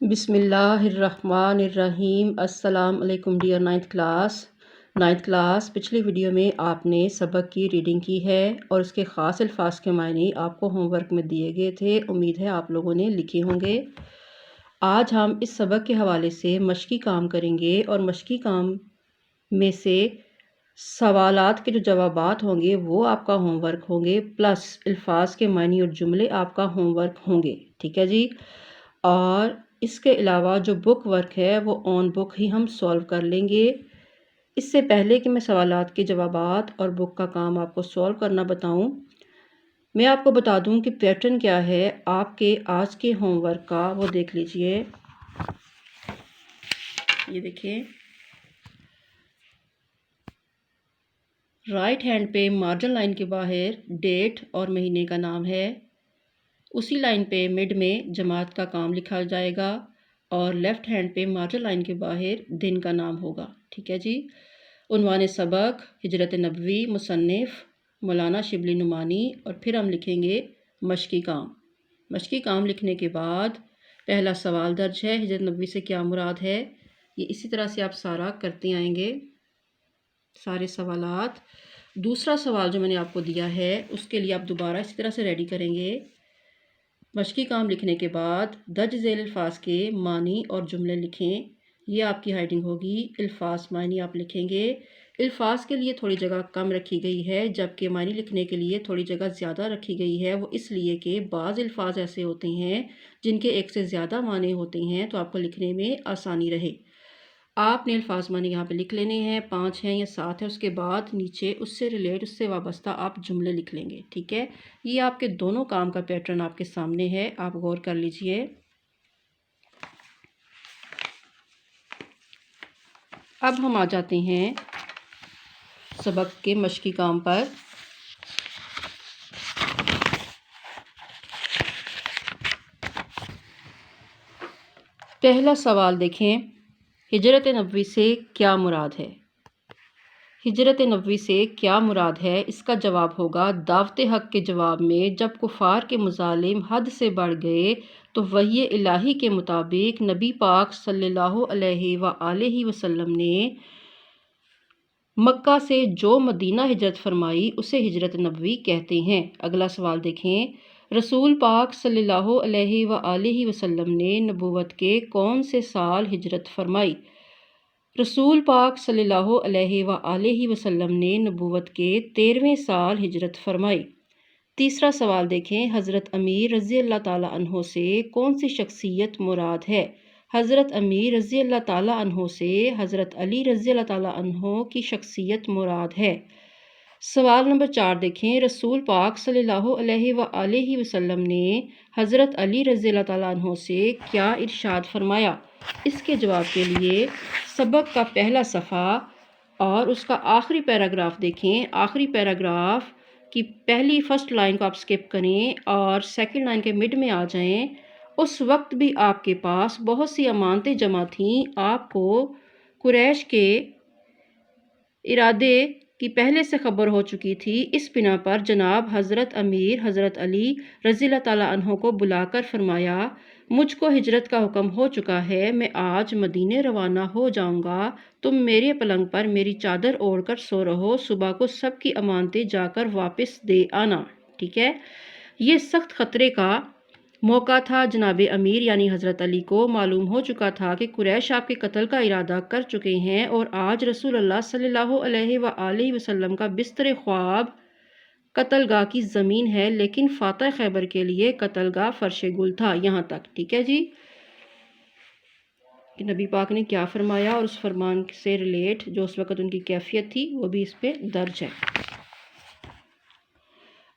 بسم اللہ الرحمن الرحیم۔ السلام علیکم ڈیئر نائنتھ کلاس پچھلی ویڈیو میں آپ نے سبق کی ریڈنگ کی ہے اور اس کے خاص الفاظ کے معنی آپ کو ہوم ورک میں دیے گئے تھے۔ امید ہے آپ لوگوں نے لکھے ہوں گے۔ آج ہم اس سبق کے حوالے سے مشقی کام کریں گے اور مشقی کام میں سے سوالات کے جو جوابات ہوں گے وہ آپ کا ہوم ورک ہوں گے، پلس الفاظ کے معنی اور جملے آپ کا ہوم ورک ہوں گے، ٹھیک ہے جی۔ اور اس کے علاوہ جو بک ورک ہے وہ آن بک ہی ہم سولو کر لیں گے۔ اس سے پہلے کہ میں سوالات کے جوابات اور بک کا کام آپ کو سولو کرنا بتاؤں، میں آپ کو بتا دوں کہ پیٹرن کیا ہے آپ کے آج کے ہوم ورک کا، وہ دیکھ لیجئے۔ یہ دیکھیں، رائٹ ہینڈ پہ مارجن لائن کے باہر ڈیٹ اور مہینے کا نام ہے، اسی لائن پہ مڈ میں جماعت کا کام لکھا جائے گا اور لیفٹ ہینڈ پہ مارجن لائن کے باہر دن کا نام ہوگا، ٹھیک ہے جی۔ عنوان سبق ہجرت نبوی، مصنف مولانا شبلی نعمانی، اور پھر ہم لکھیں گے مشقی کام۔ مشقی کام لکھنے کے بعد پہلا سوال درج ہے، ہجرت نبوی سے کیا مراد ہے؟ یہ اسی طرح سے آپ سارا کرتے آئیں گے، سارے سوالات۔ دوسرا سوال جو میں نے آپ کو دیا ہے اس کے لیے آپ دوبارہ اسی طرح سے ریڈی کریں گے۔ مشقی کام لکھنے کے بعد درج ذیل الفاظ کے معنی اور جملے لکھیں، یہ آپ کی ہیڈنگ ہوگی۔ الفاظ معنی آپ لکھیں گے، الفاظ کے لیے تھوڑی جگہ کم رکھی گئی ہے جبکہ معنی لکھنے کے لیے تھوڑی جگہ زیادہ رکھی گئی ہے۔ وہ اس لیے کہ بعض الفاظ ایسے ہوتے ہیں جن کے ایک سے زیادہ معنی ہوتے ہیں تو آپ کو لکھنے میں آسانی رہے۔ آپ نے الفاظ معنی یہاں پہ لکھ لینے ہیں، 5 ہیں یا 7 ہیں، اس کے بعد نیچے اس سے ریلیٹ، اس سے وابستہ آپ جملے لکھ لیں گے، ٹھیک ہے۔ یہ آپ کے دونوں کام کا پیٹرن آپ کے سامنے ہے، آپ غور کر لیجئے۔ اب ہم آ جاتے ہیں سبق کے مشقی کام پر۔ پہلا سوال دیکھیں، ہجرت نبوی سے کیا مراد ہے؟ ہجرت نبوی سے کیا مراد ہے؟ اس کا جواب ہوگا دعوت حق کے جواب میں جب کفار کے مظالم حد سے بڑھ گئے تو وحی الہی کے مطابق نبی پاک صلی اللہ علیہ وآلہ وسلم نے مکہ سے جو مدینہ ہجرت فرمائی اسے ہجرت نبوی کہتے ہیں۔ اگلا سوال دیکھیں، رسول پاک صلی اللہ علیہ وآلہ وسلم نے نبوت کے کون سے سال ہجرت فرمائی؟ رسول پاک صلی اللہ علیہ وآلہ وسلم نے نبوت کے 13ویں سال ہجرت فرمائی۔ تیسرا سوال دیکھیں، حضرت امیر رضی اللہ تعالیٰ عنہ سے کون سی شخصیت مراد ہے؟ حضرت امیر رضی اللہ تعالیٰ عنہ سے حضرت علی رضی اللہ تعالیٰ عنہ کی شخصیت مراد ہے۔ سوال نمبر 4 دیکھیں، رسول پاک صلی اللہ علیہ وآلہ وسلم نے حضرت علی رضی اللہ تعالیٰ عنہ سے کیا ارشاد فرمایا؟ اس کے جواب کے لیے سبق کا پہلا صفحہ اور اس کا آخری پیراگراف دیکھیں۔ آخری پیراگراف کی پہلی فرسٹ لائن کو آپ سکپ کریں اور سیکنڈ لائن کے مڈ میں آ جائیں۔ اس وقت بھی آپ کے پاس بہت سی امانتیں جمع تھیں، آپ کو قریش کے ارادے کی پہلے سے خبر ہو چکی تھی، اس بنا پر جناب حضرت امیر حضرت علی رضی اللہ تعالیٰ عنہ کو بلا کر فرمایا، مجھ کو ہجرت کا حکم ہو چکا ہے، میں آج مدینے روانہ ہو جاؤں گا، تم میرے پلنگ پر میری چادر اوڑھ کر سو رہو، صبح کو سب کی امانتیں جا کر واپس دے آنا، ٹھیک ہے۔ یہ سخت خطرے کا موقع تھا، جناب امیر یعنی حضرت علی کو معلوم ہو چکا تھا کہ قریش آپ کے قتل کا ارادہ کر چکے ہیں اور آج رسول اللہ صلی اللہ علیہ وآلہ وسلم کا بستر خواب قتل گاہ کی زمین ہے، لیکن فاتح خیبر کے لیے قتل گاہ فرش گل تھا۔ یہاں تک ٹھیک ہے جی، کہ نبی پاک نے کیا فرمایا اور اس فرمان سے ریلیٹ جو اس وقت ان کی کیفیت تھی وہ بھی اس پہ درج ہے۔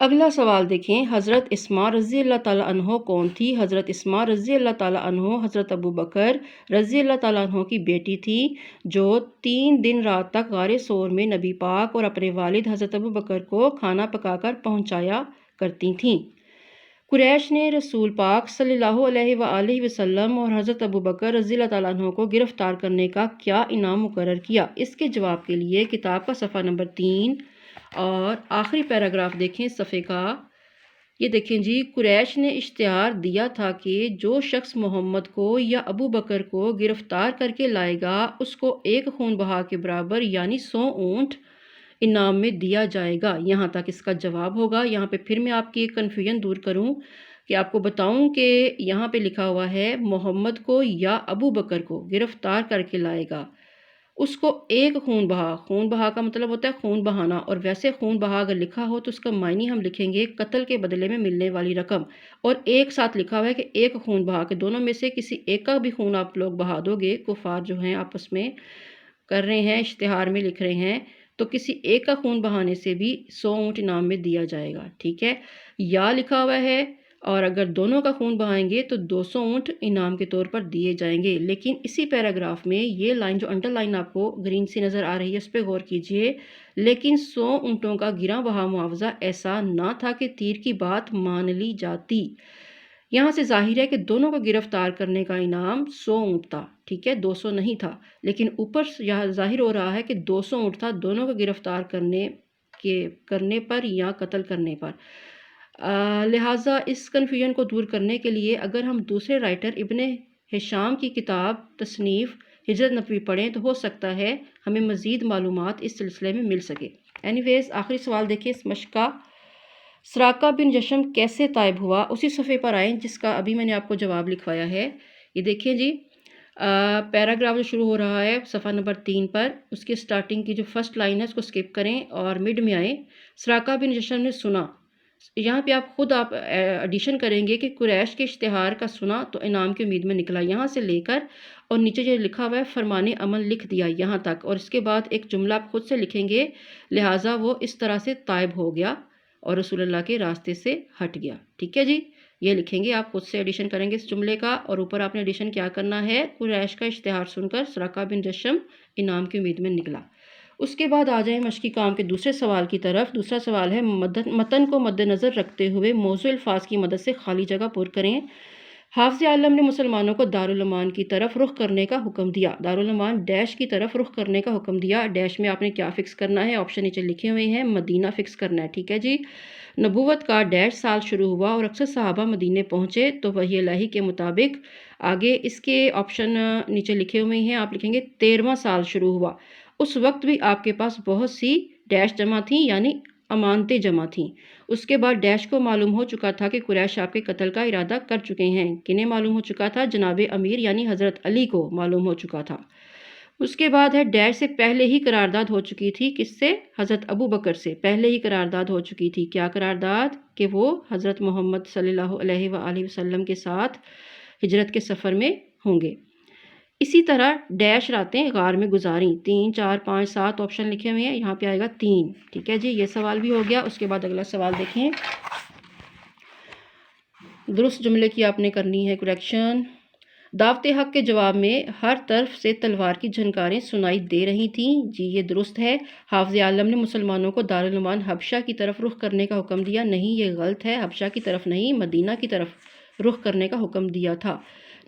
اگلا سوال دیکھیں، حضرت اسماء رضی اللہ تعالیٰ عنہ کون تھی؟ حضرت اسماء رضی اللہ تعالیٰ عنہ حضرت ابو بکر رضی اللہ تعالیٰ عنہ کی بیٹی تھی، جو 3 دن رات تک غار ثور میں نبی پاک اور اپنے والد حضرت ابو بکر کو کھانا پکا کر پہنچایا کرتی تھیں۔ قریش نے رسول پاک صلی اللہ علیہ وآلہ وسلم اور حضرت ابو بکر رضی اللہ تعالیٰ عنہ کو گرفتار کرنے کا کیا انعام مقرر کیا؟ اس کے جواب کے لیے کتاب کا صفحہ نمبر 3 اور آخری پیراگراف دیکھیں صفحے کا، یہ دیکھیں جی، قریش نے اشتہار دیا تھا کہ جو شخص محمد کو یا ابو بکر کو گرفتار کر کے لائے گا اس کو ایک خون بہا کے برابر یعنی 100 اونٹ انعام میں دیا جائے گا۔ یہاں تک اس کا جواب ہوگا۔ یہاں پہ پھر میں آپ کی ایک کنفیوژن دور کروں کہ آپ کو بتاؤں کہ یہاں پہ لکھا ہوا ہے محمد کو یا ابو بکر کو گرفتار کر کے لائے گا اس کو ایک خون بہا۔ خون بہا کا مطلب ہوتا ہے خون بہانا، اور ویسے خون بہا اگر لکھا ہو تو اس کا معنی ہم لکھیں گے قتل کے بدلے میں ملنے والی رقم، اور ایک ساتھ لکھا ہوا ہے کہ ایک خون بہا کے دونوں میں سے کسی ایک کا بھی خون آپ لوگ بہا دو گے، کفار جو ہیں آپس میں کر رہے ہیں، اشتہار میں لکھ رہے ہیں، تو کسی ایک کا خون بہانے سے بھی 100 اونٹ انعام میں دیا جائے گا، ٹھیک ہے۔ یا لکھا ہوا ہے اور اگر دونوں کا خون بہائیں گے تو 200 اونٹ انعام کے طور پر دیے جائیں گے۔ لیکن اسی پیراگراف میں یہ لائن جو انڈر لائن آپ کو گرین سی نظر آ رہی ہے اس پہ غور کیجئے، لیکن 100 اونٹوں کا گراں بہا معاوضہ ایسا نہ تھا کہ تیر کی بات مان لی جاتی۔ یہاں سے ظاہر ہے کہ دونوں کو گرفتار کرنے کا انعام 100 اونٹ تھا، ٹھیک ہے، 200 نہیں تھا، لیکن اوپر یہاں ظاہر ہو رہا ہے کہ 200 اونٹ تھا دونوں کو گرفتار کرنے پر یا قتل کرنے پر۔ لہٰذا اس کنفیوژن کو دور کرنے کے لیے اگر ہم دوسرے رائٹر ابن ہشام کی کتاب تصنیف ہجرت نبوی پڑھیں تو ہو سکتا ہے ہمیں مزید معلومات اس سلسلے میں مل سکے۔ اینیویز آخری سوال دیکھیں اس مشق کا، سراقہ بن جشم کیسے طائب ہوا؟ اسی صفحے پر آئیں جس کا ابھی میں نے آپ کو جواب لکھوایا ہے۔ یہ دیکھیں جی، پیراگراف جو شروع ہو رہا ہے صفحہ نمبر 3 پر، اس کی سٹارٹنگ کی جو فرسٹ لائن ہے اس کو سکپ کریں اور مڈ میں آئیں۔ سراقہ بن جشم نے سنا، یہاں پہ آپ خود ایڈیشن کریں گے کہ قریش کے اشتہار کا سنا تو انعام کی امید میں نکلا، یہاں سے لے کر اور نیچے جو لکھا ہوا ہے فرمان عمل لکھ دیا یہاں تک، اور اس کے بعد ایک جملہ آپ خود سے لکھیں گے، لہٰذا وہ اس طرح سے طائب ہو گیا اور رسول اللہ کے راستے سے ہٹ گیا، ٹھیک ہے جی۔ یہ لکھیں گے، آپ خود سے ایڈیشن کریں گے اس جملے کا، اور اوپر آپ نے ایڈیشن کیا کرنا ہے، قریش کا اشتہار سن کر سراقہ بن جشم انعام کی امید میں نکلا۔ اس کے بعد آ جائیں مشقی کام کے دوسرے سوال کی طرف۔ دوسرا سوال ہے متن کو مد نظر رکھتے ہوئے موضوع الفاظ کی مدد سے خالی جگہ پر کریں۔ حافظ عالم نے مسلمانوں کو دارالامان کی طرف رخ کرنے کا حکم دیا، دارالامان ڈیش کی طرف رخ کرنے کا حکم دیا، ڈیش میں آپ نے کیا فکس کرنا ہے، آپشن نیچے لکھے ہوئے ہیں، مدینہ فکس کرنا ہے، ٹھیک ہے جی۔ نبوت کا ڈیش سال شروع ہوا اور اکثر صحابہ مدینے پہنچے تو وحی الہی کے مطابق آگے اس کے آپشن نیچے لکھے ہوئے ہیں، آپ لکھیں گے 13واں سال شروع ہوا، اس وقت بھی آپ کے پاس بہت سی ڈیش جمع تھیں یعنی امانتیں جمع تھیں۔ اس کے بعد ڈیش کو معلوم ہو چکا تھا کہ قریش آپ کے قتل کا ارادہ کر چکے ہیں۔ کنہیں معلوم ہو چکا تھا؟ جناب امیر یعنی حضرت علی کو معلوم ہو چکا تھا۔ اس کے بعد ہے ڈیش سے پہلے ہی قرارداد ہو چکی تھی، کس سے؟ حضرت ابو بکر سے پہلے ہی قرارداد ہو چکی تھی۔ کیا قرارداد؟ کہ وہ حضرت محمد صلی اللہ علیہ وآلہ وسلم کے ساتھ ہجرت کے سفر میں ہوں گے۔ اسی طرح ڈیش راتیں غار میں گزاریں، 3 4 5 7 آپشن لکھے ہوئے ہیں، یہاں پہ آئے گا 3، ٹھیک ہے جی۔ یہ سوال بھی ہو گیا۔ اس کے بعد اگلا سوال دیکھیں، درست جملے کی آپ نے کرنی ہے کریکشن۔ دعوت حق کے جواب میں ہر طرف سے تلوار کی جھنکاریں سنائی دے رہی تھیں، جی یہ درست ہے۔ حافظ عالم نے مسلمانوں کو دارالامان حبشہ کی طرف رخ کرنے کا حکم دیا، نہیں یہ غلط ہے، حبشہ کی طرف نہیں مدینہ کی طرف رخ کرنے کا حکم دیا تھا۔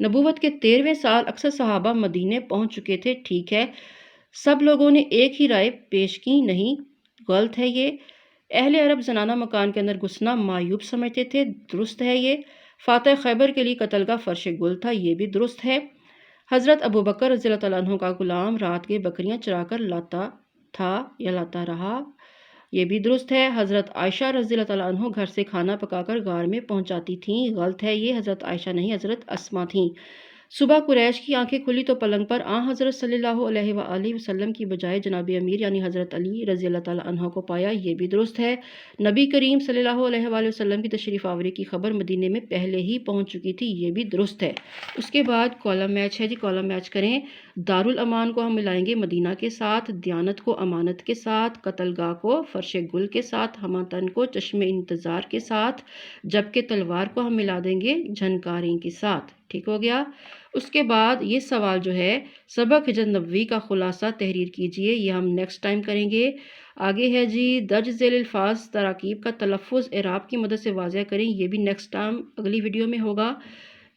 نبوت کے 13ویں سال اکثر صحابہ مدینے پہنچ چکے تھے، ٹھیک ہے۔ سب لوگوں نے ایک ہی رائے پیش کی، نہیں غلط ہے یہ۔ اہل عرب زنانہ مکان کے اندر گھسنا معیوب سمجھتے تھے، درست ہے یہ۔ فاتح خیبر کے لیے قتل کا فرش گل تھا، یہ بھی درست ہے۔ حضرت ابو بکر رضی اللہ تعالیٰ عنہ کا غلام رات کے بکریاں چرا کر لاتا تھا یا لاتا رہا، یہ بھی درست ہے۔ حضرت عائشہ رضی اللہ تعالیٰ عنہ گھر سے کھانا پکا کر غار میں پہنچاتی تھیں، غلط ہے یہ، حضرت عائشہ نہیں حضرت اسما تھیں۔ صبح قریش کی آنکھیں کھلی تو پلنگ پر حضرت صلی اللہ علیہ وآلہ وسلم کی بجائے جناب امیر یعنی حضرت علی رضی اللہ تعالیٰ عنہ کو پایا، یہ بھی درست ہے۔ نبی کریم صلی اللہ علیہ وآلہ وسلم کی تشریف آوری کی خبر مدینے میں پہلے ہی پہنچ چکی تھی، یہ بھی درست ہے۔ اس کے بعد کالم میچ ہے جی، کالم میچ کریں۔ دارالامان کو ہم ملائیں گے مدینہ کے ساتھ، دیانت کو امانت کے ساتھ، قتل گاہ کو فرش گل کے ساتھ، ہماتن کو چشم انتظار کے ساتھ، جبکہ تلوار کو ہم ملا دیں گے جھنکاریں کے ساتھ، ٹھیک ہو گیا۔ اس کے بعد یہ سوال جو ہے سبق ہجرت نبوی کا خلاصہ تحریر کیجئے، یہ ہم نیکسٹ ٹائم کریں گے۔ آگے ہے جی درج ذیل الفاظ تراکیب کا تلفظ اعراب کی مدد سے واضح کریں، یہ بھی نیکسٹ ٹائم اگلی ویڈیو میں ہوگا۔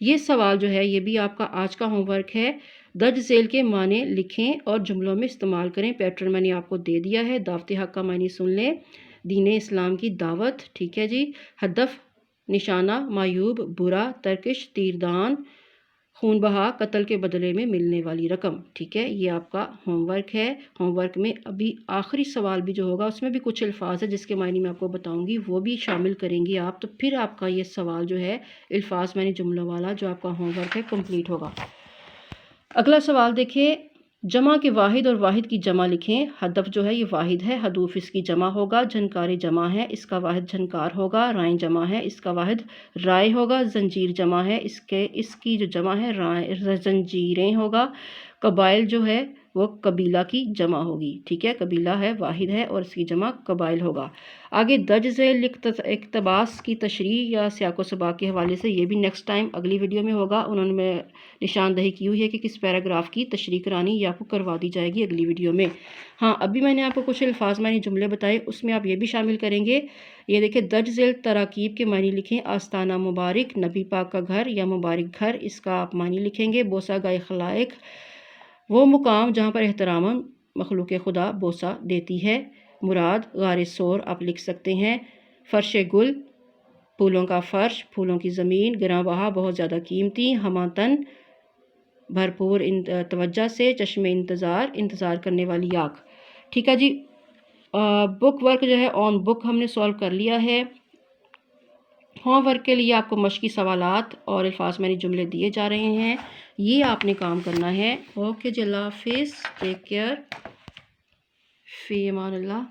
یہ سوال جو ہے یہ بھی آپ کا آج کا ہوم ورک ہے، درج ذیل کے معنی لکھیں اور جملوں میں استعمال کریں۔ پیٹرن میں نے آپ کو دے دیا ہے، دعوت حق کا معنی سن لیں، دین اسلام کی دعوت، ٹھیک ہے جی۔ ہدف نشانہ معیوب، برا، ترکش، تیردان، خون بہا، قتل کے بدلے میں ملنے والی رقم. ٹھیک ہے، یہ آپ کا ہوم ورک ہے. ہوم ورک میں ابھی آخری سوال بھی جو ہوگا اس میں بھی کچھ الفاظ ہے جس کے معنی میں آپ کو بتاؤں گی، وہ بھی شامل کریں گی آپ، تو پھر آپ کا یہ سوال جو ہے الفاظ معنی جملوں والا جو آپ کا ہوم ورک ہے کمپلیٹ ہوگا. اگلا سوال دیکھیں، جمع کے واحد اور واحد کی جمع لکھیں. ہدف جو ہے یہ واحد ہے، ہدوف اس کی جمع ہوگا. جھنکاریں جمع ہے، اس کا واحد جھنکار ہوگا. رائیں جمع ہے، اس کا واحد رائے ہوگا. زنجیر جمع ہے، اس کی جو جمع ہے زنجیریں ہوگا. قبائل جو ہے وہ قبیلہ کی جمع ہوگی. ٹھیک ہے، قبیلہ ہے واحد ہے اور اس کی جمع قبائل ہوگا. آگے درج ذیل اقتباس کی تشریح یا سیاق و سباق کے حوالے سے یہ بھی نیکسٹ ٹائم اگلی ویڈیو میں ہوگا. انہوں نے نشاندہی کی ہوئی ہے کہ کس پیراگراف کی تشریح کرانی یا آپ کو کروا دی جائے گی اگلی ویڈیو میں. ہاں، ابھی میں نے آپ کو کچھ الفاظ معنی جملے بتائے، اس میں آپ یہ بھی شامل کریں گے. یہ دیکھیں، درج ذیل تراکیب کے معنی لکھیں. آستانہ مبارک، نبی پاک کا گھر یا مبارک گھر، اس کا آپ معنی لکھیں گے. بوسہ گائے خلائق، وہ مقام جہاں پر احترام مخلوق خدا بوسہ دیتی ہے. مراد غار سور آپ لکھ سکتے ہیں. فرش گل، پھولوں کا فرش، پھولوں کی زمین. گراں بہا، بہت زیادہ قیمتی. ہمہ تن، بھرپور توجہ سے. چشم انتظار، انتظار کرنے والی آنکھ. ٹھیک ہے جی، بک ورک جو ہے آن بک ہم نے سولو کر لیا ہے. ہوم ورک کے لیے آپ کو مشقی سوالات اور الفاظ معنی جملے دیے جا رہے ہیں، یہ آپ نے کام کرنا ہے. اوکے جی، اللہ حافظ، ٹیک کیئر، فی امان اللہ.